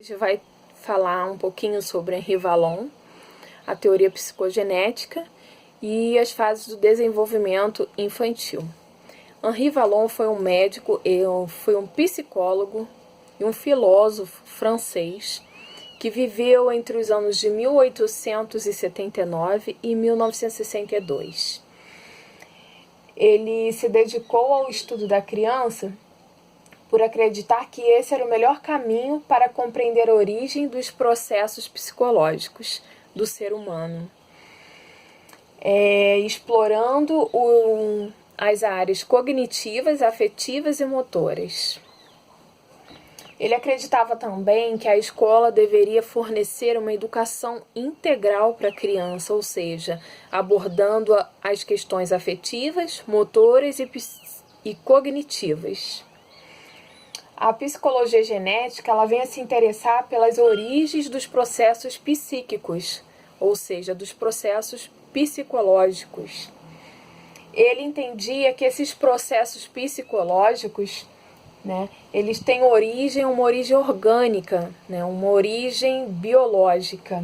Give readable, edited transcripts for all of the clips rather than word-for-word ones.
gente vai falar um pouquinho sobre Henri Vallon, a teoria psicogenética e as fases do desenvolvimento infantil. Henri Vallon foi um médico, foi um psicólogo e um filósofo francês que viveu entre os anos de 1879 e 1962. Ele se dedicou ao estudo da criança por acreditar que esse era o melhor caminho para compreender a origem dos processos psicológicos do ser humano, explorando as áreas cognitivas, afetivas e motoras. Ele acreditava também que a escola deveria fornecer uma educação integral para a criança, ou seja, abordando as questões afetivas, motoras e cognitivas. A psicologia genética ela vem a se interessar pelas origens dos processos psíquicos, ou seja, dos processos psicológicos. Ele entendia que esses processos psicológicos, eles têm uma origem orgânica, uma origem biológica,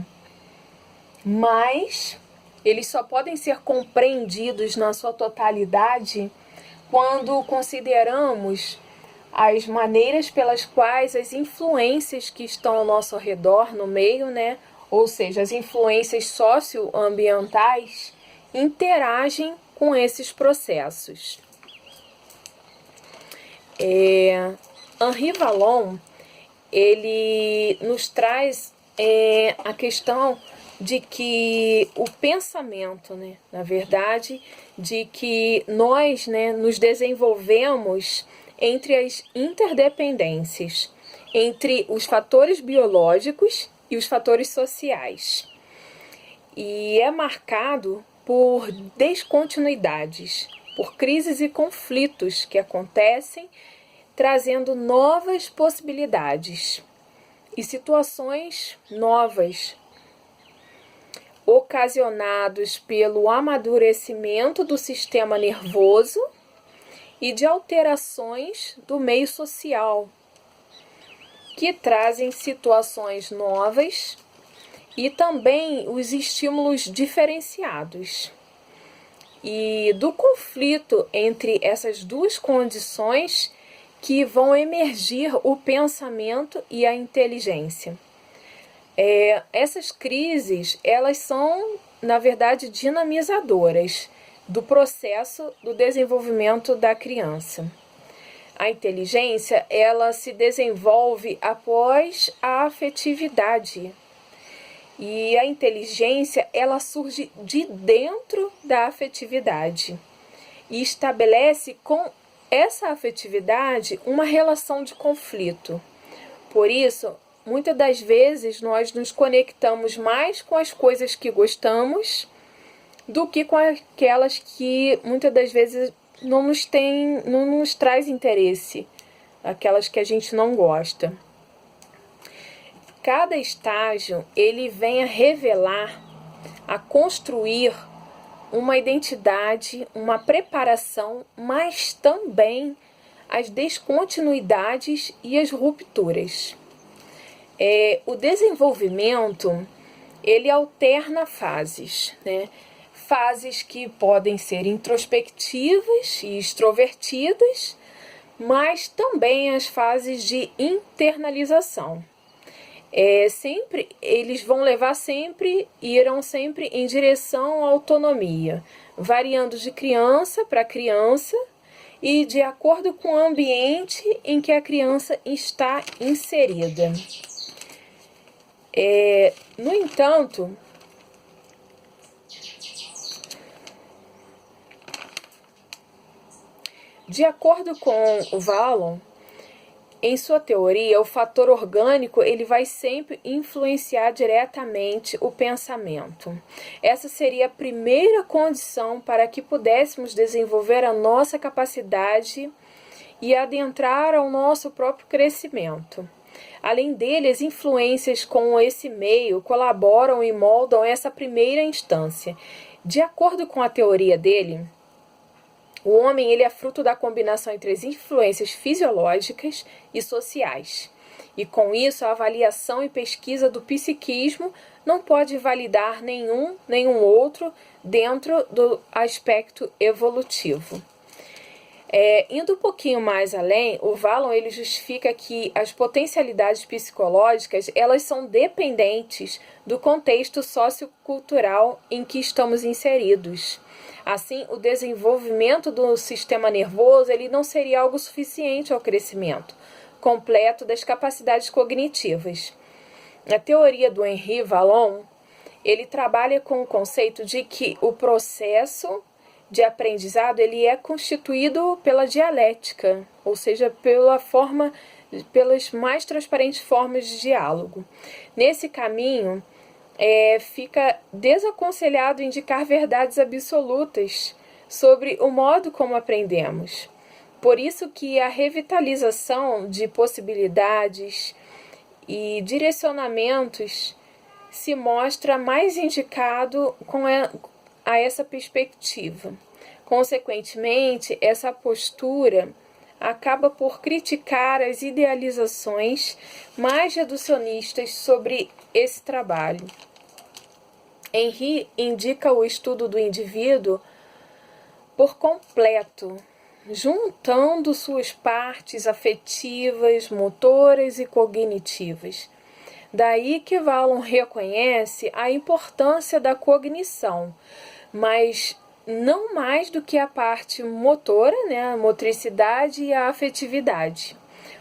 mas eles só podem ser compreendidos na sua totalidade quando consideramos as maneiras pelas quais as influências que estão ao nosso redor, no meio, ou seja, as influências socioambientais, interagem com esses processos. Henri Vallon, ele nos traz a questão de que o pensamento, na verdade, de que nós nos desenvolvemos entre as interdependências, entre os fatores biológicos e os fatores sociais. E é marcado por descontinuidades, por crises e conflitos que acontecem, trazendo novas possibilidades e situações novas, ocasionados pelo amadurecimento do sistema nervoso e de alterações do meio social, que trazem situações novas e também os estímulos diferenciados. E do conflito entre essas duas condições que vão emergir o pensamento e a inteligência. Essas crises, elas são, na verdade, dinamizadoras do processo do desenvolvimento da criança. A inteligência, ela se desenvolve após a afetividade. E a inteligência, ela surge de dentro da afetividade e estabelece com essa afetividade uma relação de conflito. Por isso, muitas das vezes nós nos conectamos mais com as coisas que gostamos do que com aquelas que muitas das vezes não nos traz interesse, aquelas que a gente não gosta. Cada estágio, ele vem a revelar, a construir uma identidade, uma preparação, mas também as descontinuidades e as rupturas. O desenvolvimento, ele alterna fases, Fases que podem ser introspectivas e extrovertidas, mas também as fases de internalização. Eles irão sempre em direção à autonomia, variando de criança para criança e de acordo com o ambiente em que a criança está inserida. No entanto, de acordo com o Vallon, em sua teoria, o fator orgânico ele vai sempre influenciar diretamente o pensamento. Essa seria a primeira condição para que pudéssemos desenvolver a nossa capacidade e adentrar ao nosso próprio crescimento. Além dele, as influências com esse meio colaboram e moldam essa primeira instância. De acordo com a teoria dele, o homem ele é fruto da combinação entre as influências fisiológicas e sociais. E com isso, a avaliação e pesquisa do psiquismo não pode validar nenhum outro dentro do aspecto evolutivo. Indo um pouquinho mais além, o Vallon ele justifica que as potencialidades psicológicas elas são dependentes do contexto sociocultural em que estamos inseridos. Assim, o desenvolvimento do sistema nervoso ele não seria algo suficiente ao crescimento completo das capacidades cognitivas. A teoria do Henri Vallon ele trabalha com o conceito de que o processo de aprendizado ele é constituído pela dialética, ou seja, pelas mais transparentes formas de diálogo. Nesse caminho, fica desaconselhado indicar verdades absolutas sobre o modo como aprendemos. Por isso que a revitalização de possibilidades e direcionamentos se mostra mais indicado a essa perspectiva. Consequentemente, essa postura acaba por criticar as idealizações mais reducionistas sobre esse trabalho. Henri indica o estudo do indivíduo por completo, juntando suas partes afetivas, motoras e cognitivas. Daí que Vallon reconhece a importância da cognição, mas não mais do que a parte motora, a motricidade e a afetividade.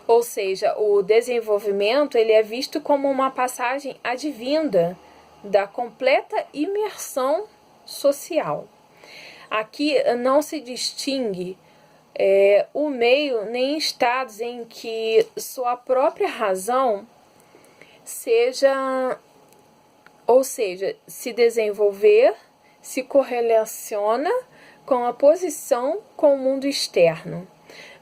Ou seja, o desenvolvimento ele é visto como uma passagem advinda da completa imersão social. Aqui não se distingue o meio nem estados em que sua própria razão se desenvolver, se correlaciona com a posição com o mundo externo.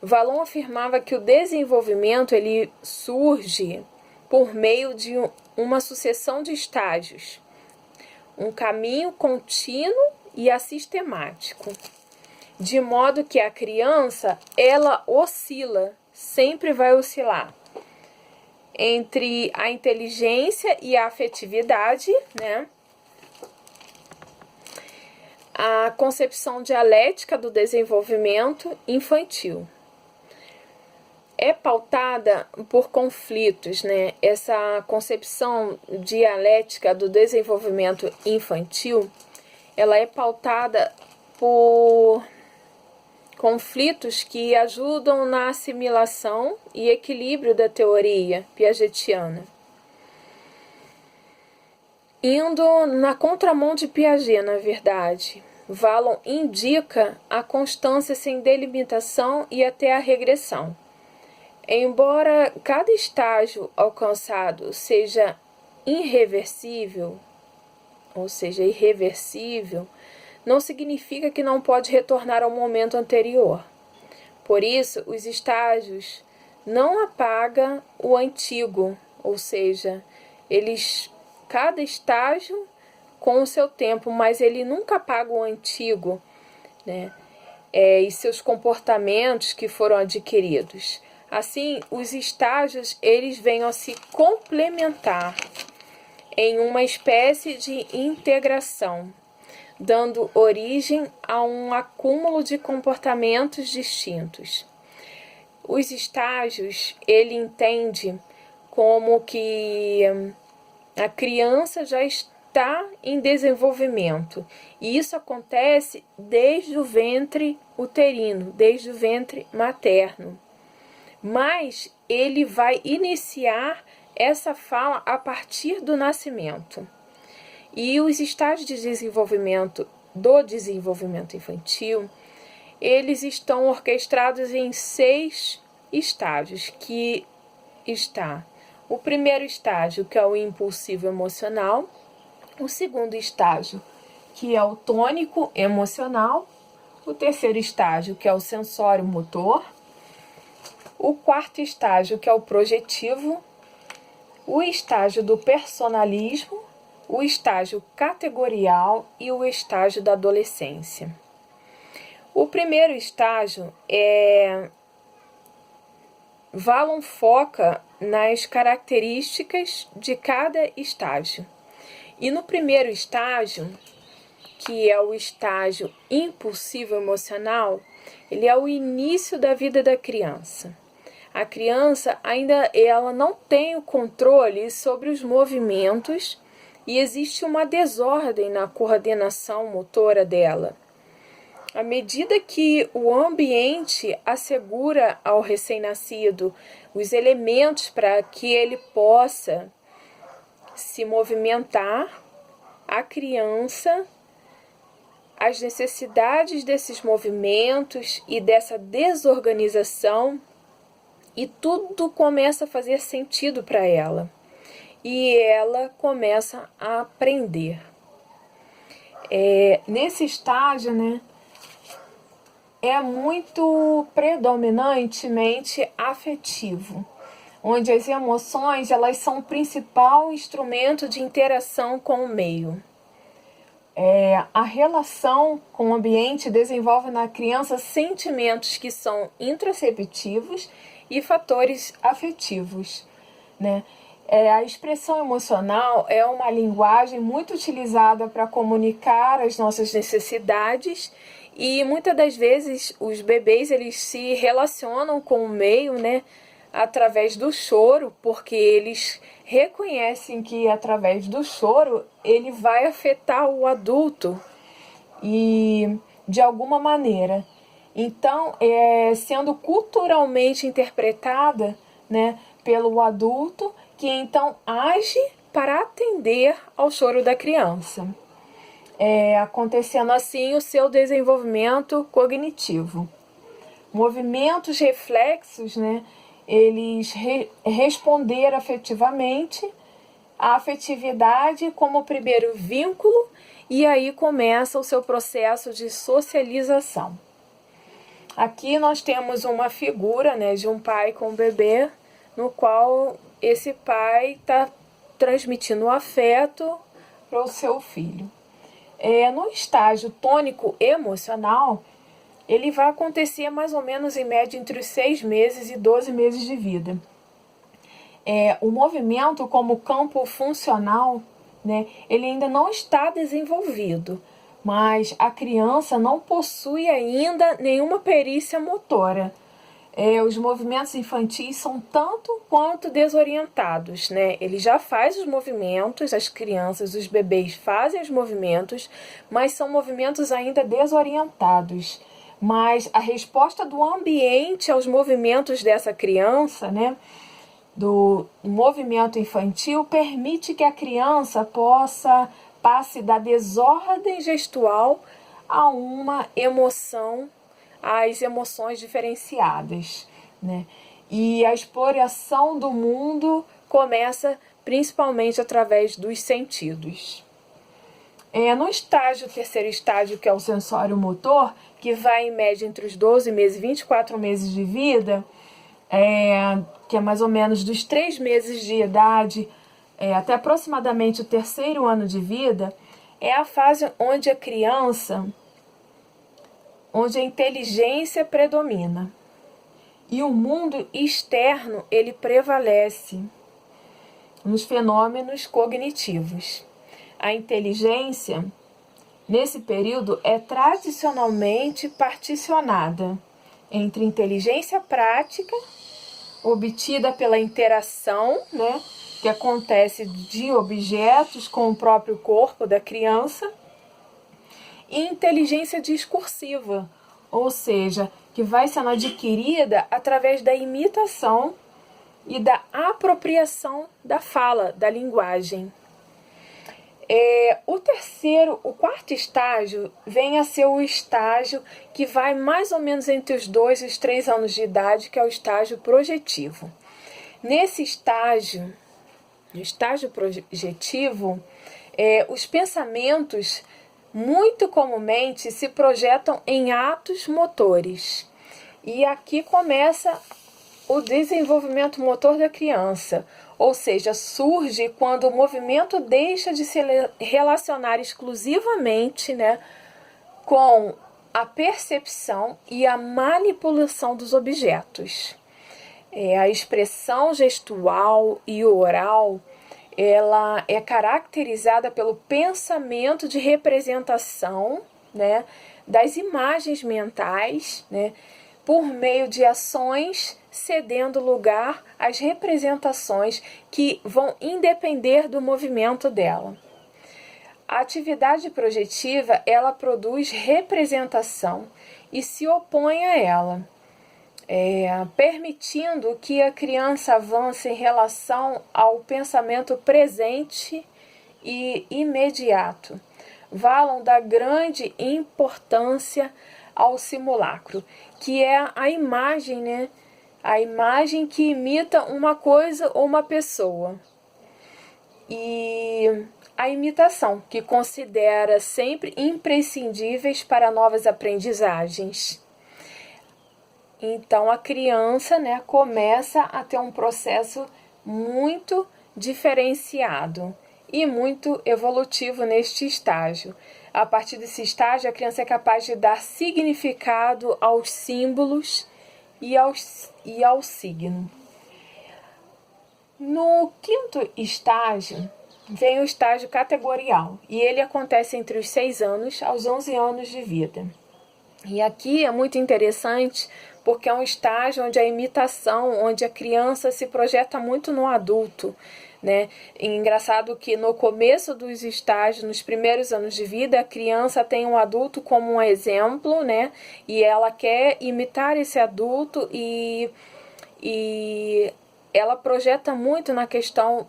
Vallon afirmava que o desenvolvimento ele surge por meio de uma sucessão de estágios, um caminho contínuo e assistemático, de modo que a criança ela oscila, sempre vai oscilar entre a inteligência e a afetividade, a concepção dialética do desenvolvimento infantil. É pautada por conflitos, Essa concepção dialética do desenvolvimento infantil, ela é pautada por conflitos que ajudam na assimilação e equilíbrio da teoria piagetiana. Indo na contramão de Piaget, na verdade, Vallon indica a constância sem delimitação e até a regressão. Embora cada estágio alcançado seja irreversível, não significa que não pode retornar ao momento anterior. Por isso, os estágios não apagam o antigo, cada estágio com o seu tempo, mas ele nunca apaga o antigo, e seus comportamentos que foram adquiridos. Assim, os estágios eles vêm a se complementar em uma espécie de integração, dando origem a um acúmulo de comportamentos distintos. Os estágios, ele entende como que a criança já está em desenvolvimento, e isso acontece desde o ventre uterino, desde o ventre materno. Mas ele vai iniciar essa fala a partir do nascimento. E os estágios de desenvolvimento do desenvolvimento infantil, eles estão orquestrados em 6 estágios, que está o primeiro estágio, que é o impulsivo emocional, o segundo estágio, que é o tônico emocional, o terceiro estágio, que é o sensório motor, o quarto estágio, que é o projetivo, o estágio do personalismo, o estágio categorial e o estágio da adolescência. O primeiro estágio Vallon foca nas características de cada estágio. E no primeiro estágio, que é o estágio impulsivo emocional, ele é o início da vida da criança. A criança ela não tem o controle sobre os movimentos e existe uma desordem na coordenação motora dela. À medida que o ambiente assegura ao recém-nascido os elementos para que ele possa se movimentar, a criança, as necessidades desses movimentos e dessa desorganização, e tudo começa a fazer sentido para ela. E ela começa a aprender. Nesse estágio, né, é muito predominantemente afetivo, onde as emoções elas são o principal instrumento de interação com o meio. A relação com o ambiente desenvolve na criança sentimentos que são introspectivos e fatores afetivos, né? A expressão emocional é uma linguagem muito utilizada para comunicar as nossas necessidades e muitas das vezes os bebês eles se relacionam com o meio, né, através do choro, porque eles reconhecem que através do choro ele vai afetar o adulto e de alguma maneira. Então, sendo culturalmente interpretada, né, pelo adulto, que então age para atender ao choro da criança, acontecendo assim o seu desenvolvimento cognitivo. Movimentos reflexos, né, eles responder afetivamente, a afetividade como primeiro vínculo, e aí começa o seu processo de socialização. Aqui nós temos uma figura, né, de um pai com um bebê, no qual esse pai está transmitindo afeto para o seu filho. No estágio tônico emocional, ele vai acontecer mais ou menos em média entre os 6 meses e 12 meses de vida. O movimento como campo funcional, né, ele ainda não está desenvolvido, mas a criança não possui ainda nenhuma perícia motora. Os movimentos infantis são tanto quanto desorientados, né? Ele já faz os movimentos, as crianças, os bebês fazem os movimentos, mas são movimentos ainda desorientados. Mas a resposta do ambiente aos movimentos dessa criança, né, do movimento infantil, permite que a criança passe da desordem gestual a uma emoção, às emoções diferenciadas, né? E a exploração do mundo começa principalmente através dos sentidos. No terceiro estágio, que é o sensório motor, que vai em média entre os 12 meses e 24 meses de vida, que é mais ou menos dos 3 meses de idade até aproximadamente o terceiro ano de vida, é a fase onde onde a inteligência predomina. E o mundo externo, ele prevalece nos fenômenos cognitivos. A inteligência, nesse período, é tradicionalmente particionada entre inteligência prática, obtida pela interação, né, que acontece de objetos com o próprio corpo da criança, e inteligência discursiva, ou seja, que vai sendo adquirida através da imitação e da apropriação da fala, da linguagem. O quarto estágio vem a ser o estágio que vai mais ou menos entre os 2 e os 3 anos de idade, que é o estágio projetivo. Nesse estágio, no estágio projetivo, os pensamentos muito comumente se projetam em atos motores. E aqui começa o desenvolvimento motor da criança, ou seja, surge quando o movimento deixa de se relacionar exclusivamente, né, com a percepção e a manipulação dos objetos. A expressão gestual e oral, ela é caracterizada pelo pensamento de representação, né, das imagens mentais, né, por meio de ações cedendo lugar às representações que vão independer do movimento dela. A atividade projetiva, ela produz representação e se opõe a ela, permitindo que a criança avance em relação ao pensamento presente e imediato. Valam da grande importância ao simulacro, que é a imagem, né? A imagem que imita uma coisa ou uma pessoa. E a imitação, que considera sempre imprescindíveis para novas aprendizagens. Então, a criança, né, começa a ter um processo muito diferenciado e muito evolutivo neste estágio. A partir desse estágio, a criança é capaz de dar significado aos símbolos e ao signo. No quinto estágio, vem o estágio categorial, e ele acontece entre os 6 anos aos 11 anos de vida. E aqui é muito interessante porque é um estágio onde a imitação, onde a criança se projeta muito no adulto, né? E engraçado que no começo dos estágios, nos primeiros anos de vida, a criança tem um adulto como um exemplo, né? E ela quer imitar esse adulto e ela projeta muito na questão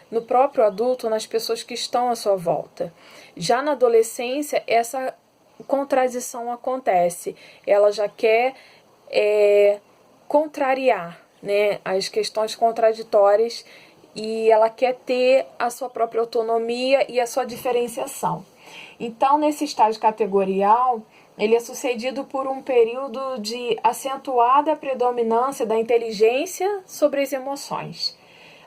no próprio adulto, nas pessoas que estão à sua volta. Já na adolescência, essa contradição acontece. Ela já quer contrariar, né, as questões contraditórias e ela quer ter a sua própria autonomia e a sua diferenciação. Então, nesse estágio categorial, ele é sucedido por um período de acentuada predominância da inteligência sobre as emoções.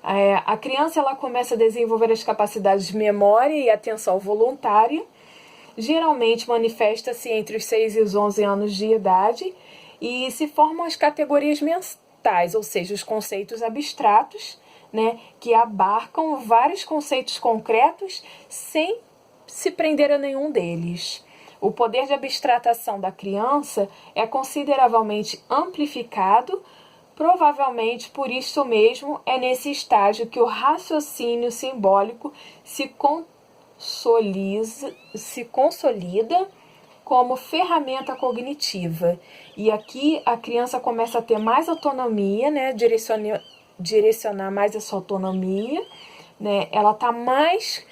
A criança ela começa a desenvolver as capacidades de memória e atenção voluntária. Geralmente manifesta-se entre os 6 e os 11 anos de idade e se formam as categorias mentais, ou seja, os conceitos abstratos, né, que abarcam vários conceitos concretos sem se prender a nenhum deles. O poder de abstratação da criança é consideravelmente amplificado, provavelmente por isso mesmo é nesse estágio que o raciocínio simbólico se consolida como ferramenta cognitiva. E aqui a criança começa a ter mais autonomia, né, direcionar mais a sua autonomia, né, ela está mais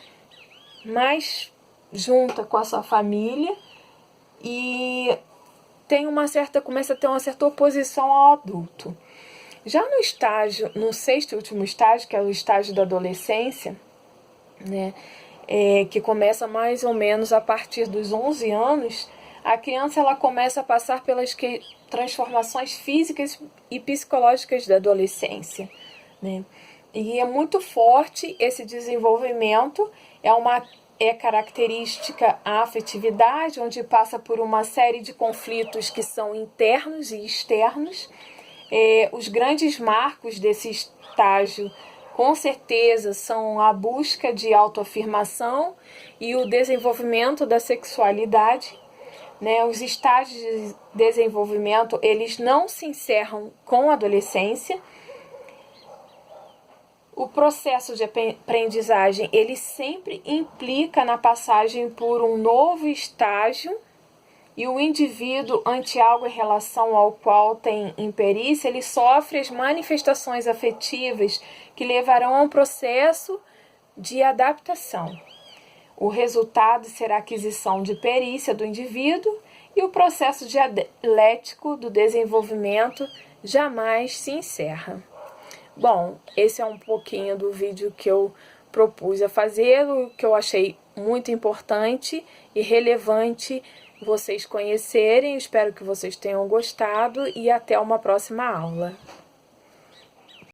junta com a sua família e começa a ter uma certa oposição ao adulto. Já no sexto e último estágio, que é o estágio da adolescência, né, que começa mais ou menos a partir dos 11 anos, a criança ela começa a passar pelas transformações físicas e psicológicas da adolescência, né? E é muito forte esse desenvolvimento, é característica a afetividade, onde passa por uma série de conflitos que são internos e externos. Os grandes marcos desse estágio, com certeza, são a busca de autoafirmação e o desenvolvimento da sexualidade, né? Os estágios de desenvolvimento, eles não se encerram com a adolescência. O processo de aprendizagem, ele sempre implica na passagem por um novo estágio e o indivíduo, ante algo em relação ao qual tem imperícia, ele sofre as manifestações afetivas que levarão a um processo de adaptação. O resultado será a aquisição de perícia do indivíduo e o processo dialético do desenvolvimento jamais se encerra. Bom, esse é um pouquinho do vídeo que eu propus a fazer, o que eu achei muito importante e relevante vocês conhecerem. Espero que vocês tenham gostado e até uma próxima aula.